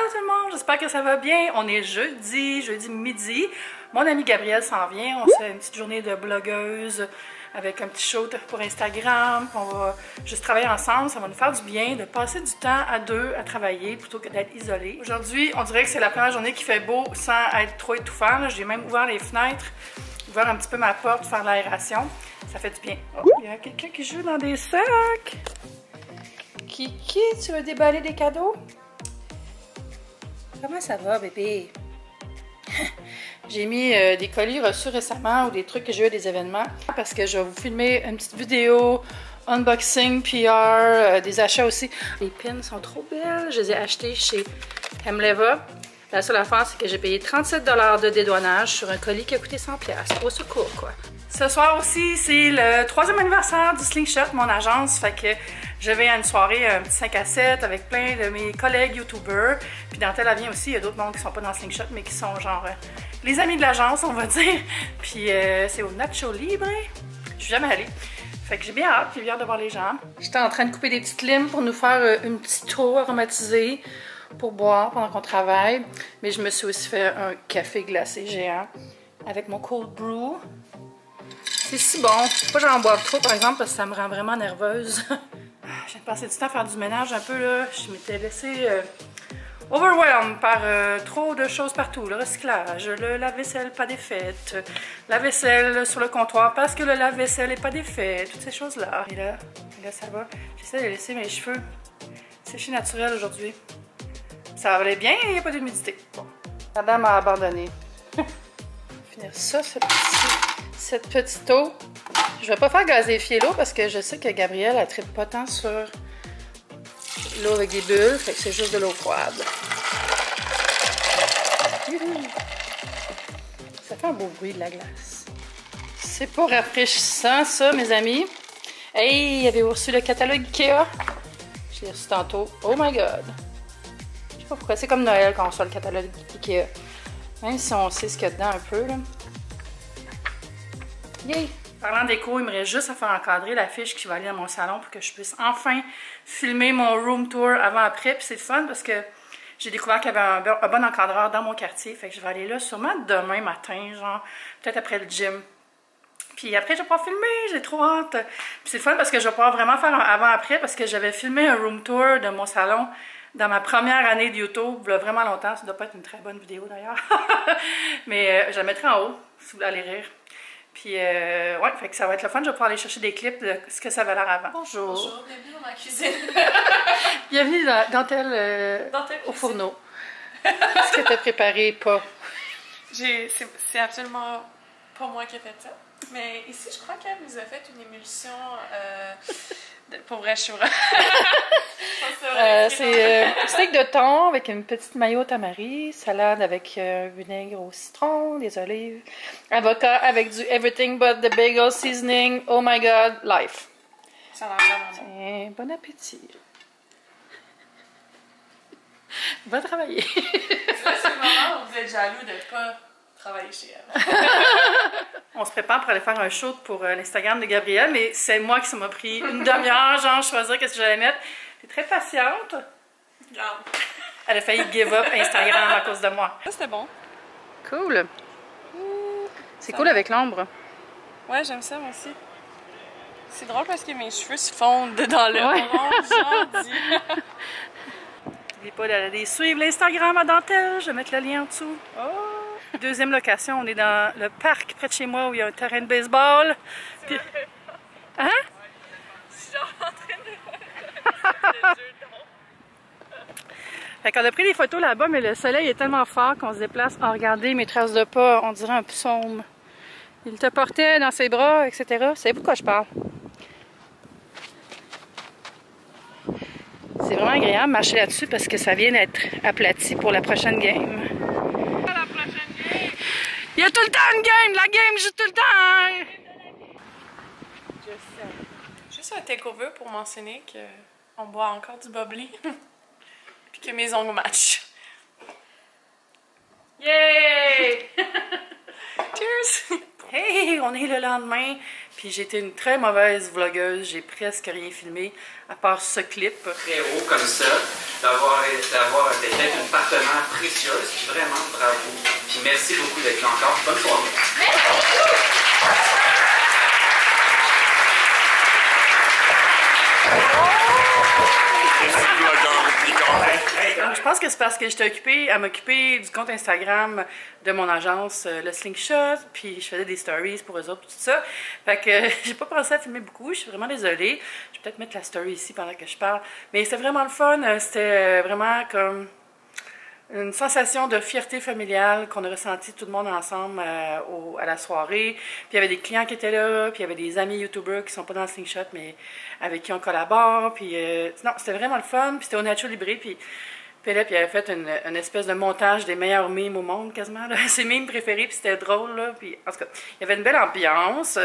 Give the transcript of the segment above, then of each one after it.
tout le monde, j'espère que ça va bien. On est jeudi midi. Mon amie Gabrielle s'en vient. On fait une petite journée de blogueuse avec un petit shoot pour Instagram. On va juste travailler ensemble. Ça va nous faire du bien de passer du temps à deux à travailler plutôt que d'être isolés. Aujourd'hui, on dirait que c'est la première journée qui fait beau sans être trop étouffant. J'ai même ouvert les fenêtres, ouvert un petit peu ma porte, faire l'aération. Ça fait du bien. Oh, il y a quelqu'un qui joue dans des sacs. Kiki, tu veux déballer des cadeaux? Comment ça va, bébé? J'ai mis des colis reçus récemment ou des trucs que j'ai eu à des événements parce que je vais vous filmer une petite vidéo unboxing, PR, des achats aussi. Les pins sont trop belles. Je les ai achetées chez Hemleva. La seule affaire, c'est que j'ai payé 37 $ de dédouanage sur un colis qui a coûté 100 $. Au secours, quoi. Ce soir aussi, c'est le 3e anniversaire du Slingshot, mon agence. Fait que je vais à une soirée, un petit 5 à 7 avec plein de mes collègues youtubeurs. Puis dans tel vient aussi, il y a d'autres mondes qui sont pas dans Slingshot, mais qui sont genre les amis de l'agence, on va dire. Puis c'est au Nacho Libre. Je suis jamais allée. Fait que j'ai bien hâte, j'ai bien hâte de voir les gens. J'étais en train de couper des petites limes pour nous faire une petite eau aromatisée pour boire pendant qu'on travaille. Mais je me suis aussi fait un café glacé géant avec mon cold brew. C'est si bon. Faut pas que j'en boive trop, par exemple, parce que ça me rend vraiment nerveuse. Je viens de passer du temps à faire du ménage un peu, là. Je m'étais laissée overwhelmed par trop de choses partout. Le recyclage, le lave-vaisselle pas défaite, la vaisselle sur le comptoir parce que le lave-vaisselle est pas défait, toutes ces choses-là. Et là, ça va. J'essaie de laisser mes cheveux sécher naturel aujourd'hui. Ça allait bien, il n'y a pas d'humidité. Bon. Madame a abandonné. Finir ça, cette petite eau. Je vais pas faire gazéfier l'eau parce que je sais que Gabrielle, elle tripe pas tant sur l'eau avec des bulles. Fait que c'est juste de l'eau froide. Ça fait un beau bruit de la glace. C'est pas rafraîchissant ça, mes amis. Hey, avez-vous reçu le catalogue Ikea? Je l'ai reçu tantôt. Oh my god. Je sais pas pourquoi. C'est comme Noël quand on reçoit le catalogue Ikea. Même si on sait ce qu'il y a dedans un peu, là. Yay! Parlant d'écho, il me reste juste à faire encadrer l'affiche qui va aller dans mon salon pour que je puisse enfin filmer mon room tour avant-après. Puis c'est le fun parce que j'ai découvert qu'il y avait un bon encadreur dans mon quartier. Fait que je vais aller là sûrement demain matin, genre peut-être après le gym. Puis après, je vais pouvoir filmer, j'ai trop hâte. Puis c'est le fun parce que je vais pouvoir vraiment faire un avant-après parce que j'avais filmé un room tour de mon salon dans ma première année de YouTube, il y a vraiment longtemps. Ça doit pas être une très bonne vidéo d'ailleurs. Mais je la mettrai en haut si vous voulez aller rire. Puis, ouais, fait que ça va être le fun. Je vais pouvoir aller chercher des clips de ce que ça avait l'air avant. Bonjour. Bonjour, bienvenue dans ma cuisine. Bienvenue dans Dentelle au fourneau. Qu'est-ce que tu as préparé, pas? C'est absolument pas moi qui ai fait ça. Mais ici, je crois qu'elle nous a fait une émulsion. Pour vrai, je suis vraiment. C'est steak de thon avec une petite mayo tamari, salade avec vinaigre au citron, des olives, avocat avec du everything but the bagel seasoning. Oh my god, life. Ça a l'air vraiment bon. Bon appétit. Va travailler. Ça, c'est le moment où vous êtes jaloux de ne pas travailler chez elle. On se prépare pour aller faire un shoot pour l'Instagram de Gabrielle, mais c'est moi qui ça m'a pris une demi-heure, genre, choisir qu'est-ce que j'allais mettre. T'es très patiente. Regarde. Elle a failli give up Instagram à cause de moi. Ça, c'était bon. Cool. C'est cool avec l'ombre. Ouais, j'aime ça, moi aussi. C'est drôle parce que mes cheveux se fondent dans le orange, gentil. N'oubliez pas d'aller suivre l'Instagram à Dentelle. Je vais mettre le lien en dessous. Oh. Deuxième location, on est dans le parc près de chez moi où il y a un terrain de baseball. Puis... Hein? Je suis genre en train de jeu Fait qu'on a pris des photos là-bas, mais le soleil est tellement fort qu'on se déplace. Oh, regardez mes traces de pas, on dirait un psaume. Il te portait dans ses bras, etc. Savez-vous de quoi je parle? C'est vraiment agréable de marcher là-dessus parce que ça vient d'être aplati pour la prochaine game. Il y a tout le temps une game! La game joue tout le temps! Juste un takeover pour mentionner qu'on boit encore du bubbly. Puis que mes ongles matchent. Yay! Cheers! Hey, on est le lendemain, puis j'ai été une très mauvaise vlogueuse, j'ai presque rien filmé, à part ce clip. Très haut comme ça, d'avoir d'être une partenaire précieuse, puis vraiment bravo. Puis merci beaucoup d'être là encore. Bonne soirée. Donc, je pense que c'est parce que j'étais occupée à m'occuper du compte Instagram de mon agence, le Slingshot, puis je faisais des stories pour eux autres, tout ça. Fait que j'ai pas pensé à filmer beaucoup, je suis vraiment désolée. Je vais peut-être mettre la story ici pendant que je parle. Mais c'était vraiment le fun, c'était vraiment comme une sensation de fierté familiale qu'on a ressenti tout le monde ensemble à la soirée. Puis il y avait des clients qui étaient là, puis il y avait des amis YouTubers qui sont pas dans le Slingshot, mais avec qui on collabore. Puis non, c'était vraiment le fun. Puis c'était au Nacho Libre, puis Philippe, il avait fait une espèce de montage des meilleurs mimes au monde, quasiment. Là. Ses mimes préférés, puis c'était drôle. Là. Puis, en tout cas, il y avait une belle ambiance.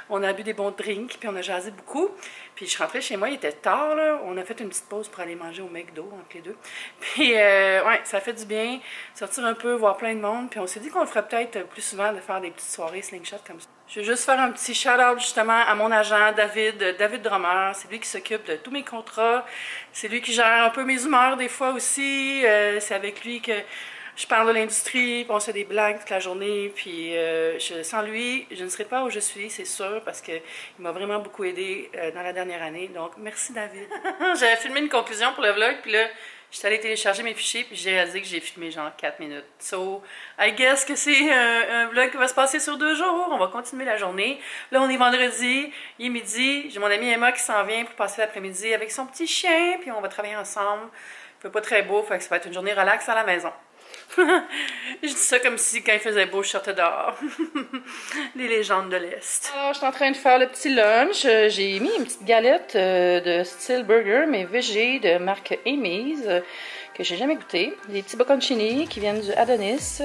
On a bu des bons drinks, puis on a jasé beaucoup. Puis je suis rentrée chez moi, il était tard. Là. On a fait une petite pause pour aller manger au McDo entre les deux. Puis, ouais, ça fait du bien. Sortir un peu, voir plein de monde. Puis on s'est dit qu'on le ferait peut-être plus souvent de faire des petites soirées slingshot comme ça. Je vais juste faire un petit shout-out justement à mon agent, David Drummer. C'est lui qui s'occupe de tous mes contrats. C'est lui qui gère un peu mes humeurs des fois aussi. C'est avec lui que je parle de l'industrie, puis on se fait des blagues toute la journée. Puis sans lui, je ne serais pas où je suis, c'est sûr, parce qu'il m'a vraiment beaucoup aidé dans la dernière année. Donc, merci David. J'avais filmé une conclusion pour le vlog, puis là, je suis allée télécharger mes fichiers, puis j'ai réalisé que j'ai filmé genre 4 minutes. So, I guess que c'est un vlog qui va se passer sur 2 jours. On va continuer la journée. Là, on est vendredi, il est midi. J'ai mon amie Emma qui s'en vient pour passer l'après-midi avec son petit chien, puis on va travailler ensemble. Il fait pas très beau, fait que ça va être une journée relax à la maison. Je dis ça comme si quand il faisait beau, je sortais dehors. Les légendes de l'Est. Alors, je suis en train de faire le petit lunch. J'ai mis une petite galette de style burger, mais végé de marque Amy's, que j'ai jamais goûté. Des petits bocconcini qui viennent du Adonis.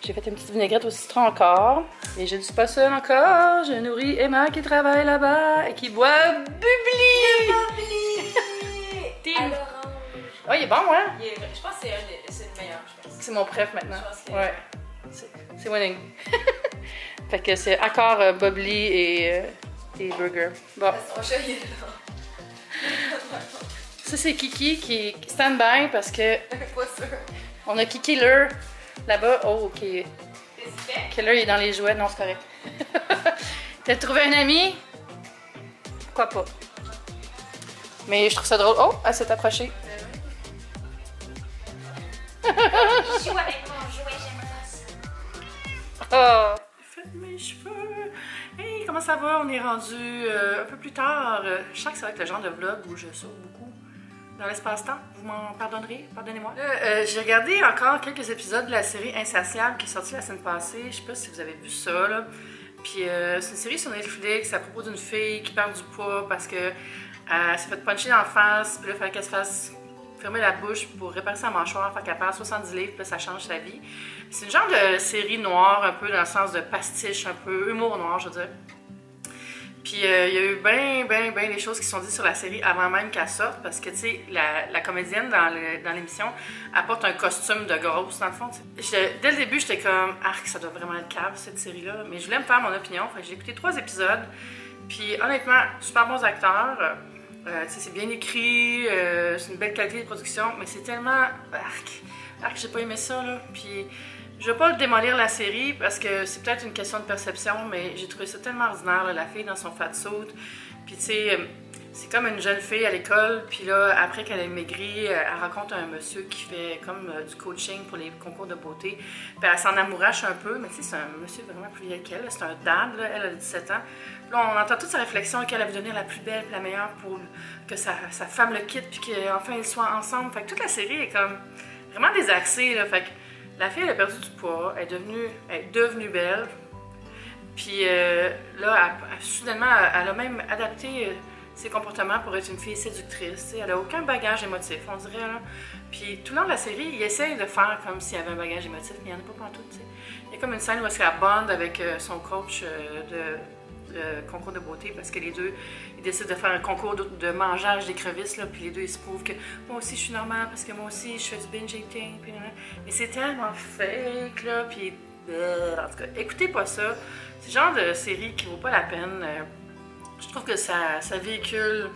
J'ai fait une petite vinaigrette au citron encore. Et je ne suis pas seule encore. Je nourris Emma qui travaille là-bas et qui boit Bubly. Bubly! Oh, il est bon, hein? Je pense que c'est le meilleur, je pense. C'est mon préf maintenant. Je pense que ouais. C'est winning. Fait que c'est encore Bubly et burger. Bon. Ça, c'est Kiki qui stand by parce que. Pas sûr. On a Kiki Lur là-bas. Oh, ok. T'hésitais? Killer, il est dans les jouets. Non, c'est correct. T'as trouvé un ami? Pourquoi pas? Mais je trouve ça drôle. Oh, elle s'est approchée. Je joue avec mon jouet, j'aime ça. Oh! Faites mes cheveux! Hey, comment ça va? On est rendu un peu plus tard. Je sens que ça va être le genre de vlog où je saute beaucoup dans l'espace-temps. Vous m'en pardonnerez? Pardonnez-moi. J'ai regardé encore quelques épisodes de la série Insatiable qui est sortie la semaine passée. Je sais pas si vous avez vu ça, là. Puis c'est une série sur Netflix à propos d'une fille qui perd du poids parce que s'est fait puncher dans la face. Puis là, il fallait qu'elle se fasse fermer la bouche pour réparer sa mâchoire, faire qu'elle perd 70 livres, puis là, ça change sa vie. C'est une genre de série noire, un peu dans le sens de pastiche, un peu humour noir, je veux dire. Puis il y a eu bien des choses qui sont dites sur la série avant même qu'elle sorte, parce que, tu sais, la comédienne dans l'émission apporte un costume de grosse, dans le fond. Dès le début, j'étais comme, arc, ça doit vraiment être cave, cette série-là. Mais je voulais me faire mon opinion, fait que j'ai écouté 3 épisodes. Puis honnêtement, super bons acteurs. C'est bien écrit, c'est une belle qualité de production, mais c'est tellement... Arc, j'ai pas aimé ça, là. Puis je veux pas démolir la série, parce que c'est peut-être une question de perception, mais j'ai trouvé ça tellement ordinaire, là, la fille dans son fat-suit. Puis tu sais, c'est comme une jeune fille à l'école, puis là, après qu'elle ait maigri, elle rencontre un monsieur qui fait comme du coaching pour les concours de beauté. Puis elle s'en amourache un peu, mais tu sais, c'est un monsieur vraiment plus vieil qu'elle, c'est un dad, là, elle a 17 ans. Puis là, on entend toute sa réflexion qu'elle veut devenir la plus belle, la meilleure pour que sa femme le quitte, puis qu'enfin ils soient ensemble. Fait que toute la série est comme vraiment désaxée, là. Fait que la fille, elle a perdu du poids, elle est devenue belle. Puis là, soudainement, elle a même adapté ses comportements pour être une fille séductrice. T'sais. Elle n'a aucun bagage émotif, on dirait. Là. Puis tout le long de la série, il essaye de faire comme s'il y avait un bagage émotif, mais il n'y en a pas partout. Il y a comme une scène où elle se bande avec son coach de concours de beauté, parce que les deux, ils décident de faire un concours de mangeage d'écrevisses, puis les deux, ils se prouvent que moi aussi, je suis normale, parce que moi aussi, je fais du binge eating. Puis, mais c'est tellement fake, là, puis... en tout cas, écoutez pas ça. C'est le genre de série qui vaut pas la peine. Je trouve que ça véhicule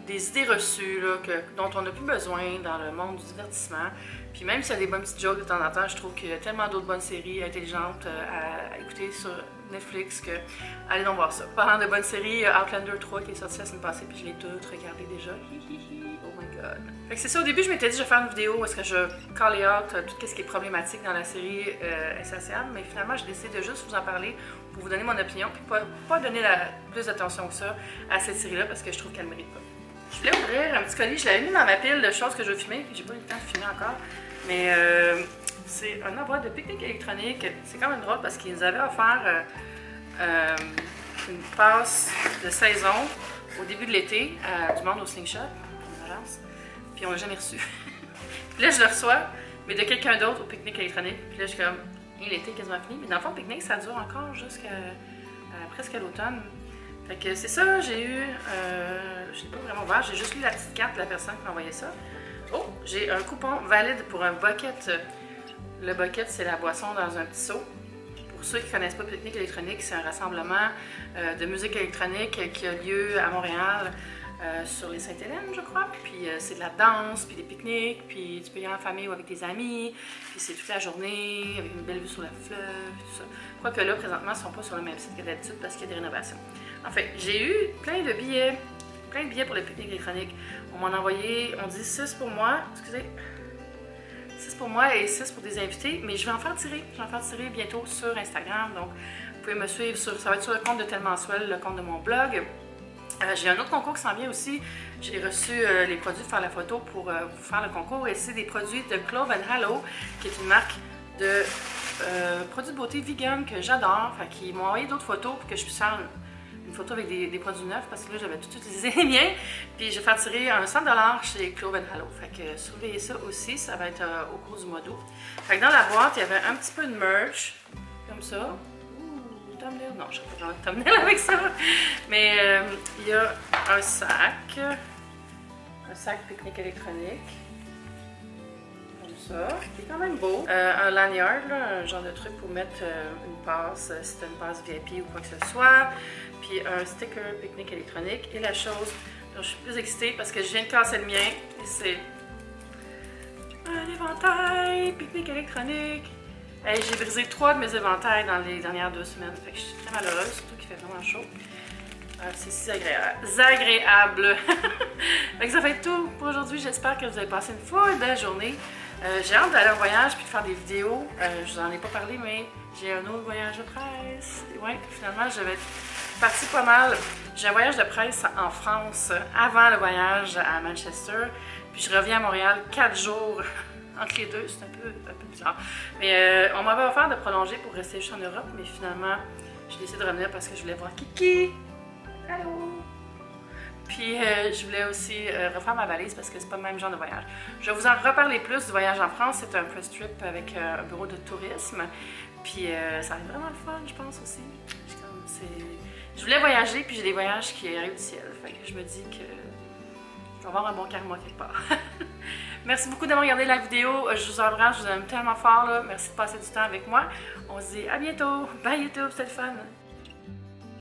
des idées reçues là, dont on n'a plus besoin dans le monde du divertissement. Puis même s'il y a des bonnes petites jokes de temps en temps, je trouve qu'il y a tellement d'autres bonnes séries intelligentes à écouter sur Netflix que allez donc voir ça. Parlant de bonnes séries, Outlander 3 qui est sorti la semaine passée, puis je l'ai toute regardée déjà. Oh my god. Fait que c'est ça, au début je m'étais dit je vais faire une vidéo où est-ce que je call out tout ce qui est problématique dans la série Insatiable, mais finalement j'ai décidé de juste vous en parler pour vous donner mon opinion, puis pas donner plus d'attention que ça à cette série-là parce que je trouve qu'elle ne mérite pas. Je voulais ouvrir un petit colis, je l'avais mis dans ma pile de choses que je veux filmer, j'ai pas eu le temps de filmer encore, mais c'est un envoi de pique-nique électronique. C'est quand même drôle parce qu'ils nous avaient offert une passe de saison au début de l'été du monde au Slingshot, en agence, puis on l'a jamais reçu. Puis là je le reçois, mais de quelqu'un d'autre au pique-nique électronique, puis là je suis comme, l'été est quasiment fini, mais dans le fond le pique-nique ça dure encore jusqu'à presque à l'automne. Fait que c'est ça, j'ai eu, je l'ai pas vraiment ouvert, j'ai juste lu la petite carte de la personne qui m'a envoyé ça. Oh, j'ai un coupon valide pour un bucket. Le bucket, c'est la boisson dans un petit seau. Pour ceux qui ne connaissent pas Pique-nique électronique, c'est un rassemblement de musique électronique qui a lieu à Montréal sur les Sainte-Hélène, je crois. Puis c'est de la danse, puis des pique-niques, puis tu peux y aller en famille ou avec des amis. Puis c'est toute la journée, avec une belle vue sur la fleuve, tout ça. Quoique là, présentement, ils ne sont pas sur le même site que d'habitude parce qu'il y a des rénovations. En fait, j'ai eu plein de billets pour le pique-nique électronique. On m'en a envoyé, on dit 6 pour moi, excusez, 6 pour moi et 6 pour des invités, mais je vais en faire tirer. Je vais en faire tirer bientôt sur Instagram, donc vous pouvez me suivre, ça va être sur le compte de Tellement Mensuel, le compte de mon blog. J'ai un autre concours qui s'en vient aussi. J'ai reçu les produits de faire la photo pour vous faire le concours, et c'est des produits de Clove & Halo, qui est une marque de produits de beauté vegan que j'adore. Fait qu'ils m'ont envoyé d'autres photos pour que je puisse faire une photo avec des produits neufs parce que là j'avais tout utilisé les miens. Puis je vais faire tirer un 100$ chez Clove & Halo. Fait que surveillez ça aussi, ça va être au cours du mois d'août. Fait que dans la boîte, il y avait un petit peu de merch, comme ça. Ouh, thumbnail, non, je ne sais pas vraiment de thumbnail avec ça. Mais il y a un sac pique-nique électronique. Ça, qui est quand même beau. Un lanyard, là, un genre de truc pour mettre une passe, si tu as une passe VIP ou quoi que ce soit. Puis un sticker pique-nique électronique. Et la chose dont je suis plus excitée parce que je viens de casser le mien, c'est un éventail pique-nique électronique. Hey, j'ai brisé 3 de mes éventails dans les dernières 2 semaines. Fait que je suis très malheureuse, surtout qu'il fait vraiment chaud. C'est si agréable. Fait que ça fait tout pour aujourd'hui. J'espère que vous avez passé une folle belle journée. J'ai hâte d'aller en voyage puis de faire des vidéos. Je vous en ai pas parlé, mais j'ai un autre voyage de presse. Ouais, finalement, je vais être partie pas mal. J'ai un voyage de presse en France avant le voyage à Manchester. Puis je reviens à Montréal 4 jours entre les deux. C'est un peu bizarre. Mais on m'avait offert de prolonger pour rester juste en Europe, mais finalement, j'ai décidé de revenir parce que je voulais voir Kiki. Allô! Puis je voulais aussi refaire ma valise parce que c'est pas le même genre de voyage. Je vais vous en reparler plus du voyage en France. C'est un press trip avec un bureau de tourisme. Puis ça va être vraiment le fun, je pense aussi. Je voulais voyager, puis j'ai des voyages qui arrivent du ciel. Fait que je me dis que je vais avoir un bon karma quelque part. Merci beaucoup d'avoir regardé la vidéo. Je vous embrasse, je vous aime tellement fort. Là. Merci de passer du temps avec moi. On se dit à bientôt. Bye YouTube, c'était le fun.